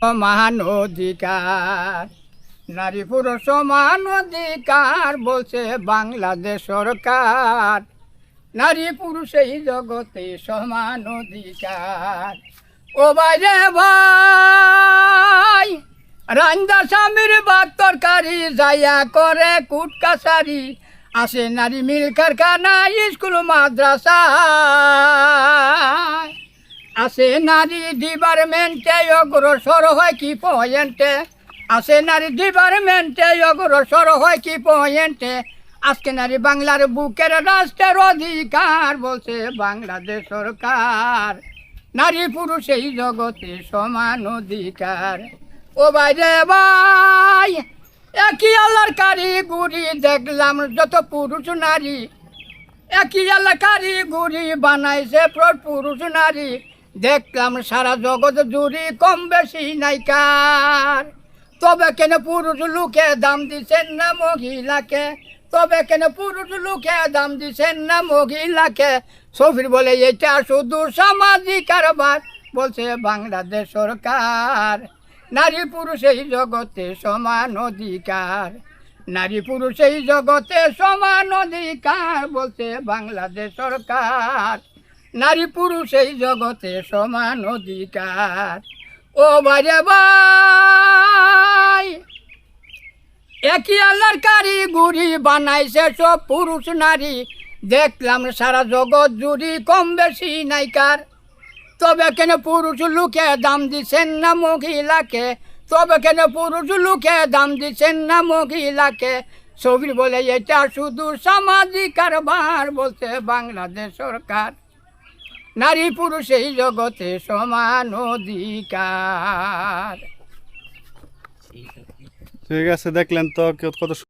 সমান অধিকার, নারী পুরুষ সমান অধিকার বলছে বাংলাদেশ সরকার। নারী পুরুষ এই জগতে সমান অধিকার। ও বাইরে ভাই, রান্দা স্বামীর ভাত তরকারি যাইয়া করে কুট কাছারি, আসে নারী মিল কারখানা স্কুল মাদ্রাসা, আসে নারী ডিপার্টমেন্টে অগ্রসর হয় কি পয়েন্টে, আসে নারী ডিপার্টমেন্টে অগ্রসর হয় কি পয়েন্টে। আজকে নারী বাংলার বুকের রাষ্ট্রের অধিকার বলছে বাংলাদেশ সরকার। নারী পুরুষ এই জগতে সমান অধিকার। ও বাইরে ভাই, একই আল্লাহর কারিগরি দেখলাম যত পুরুষ নারী, একই আল্লাহ কারিগরি বানাইছে পুরুষ নারী। দেখলাম সারা জগৎ জুড়ি কম বেশি নাইকার। তবে কেন পুরুষ লোকে দাম দিচ্ছেন না মহিলাকে, তবে কেন পুরুষ লোকে দাম দিচ্ছেন না মহিলাকে। সফির বলে এটা শুধু সামাজিক কারবার বলছে বাংলাদেশ সরকার। নারী পুরুষ এই জগতে সমান অধিকার, নারী পুরুষ এই জগতে সমান অধিকার বলছে বাংলাদেশ সরকার। নারী পুরুষ এই জগতে সমান অধিকার। ও বাইরে ভাই, একই আল্লাহর কারিগরি বানাইছে সব পুরুষ নারী। দেখলাম সারা জগৎ জুড়ি কম বেশি নাইকার। তবে কেন পুরুষ লোকে দাম দিচ্ছেন না মহিলাকে, তবে কেন পুরুষ লোকে দাম দিচ্ছেন না মহিলাকে। সবির বলে এটা শুধু সামাজিক কারবার বলছে বাংলাদেশ সরকার। নারী পুরুষ এই জগতে সমান অধিকার। ঠিক আছে, দেখলেন তো কত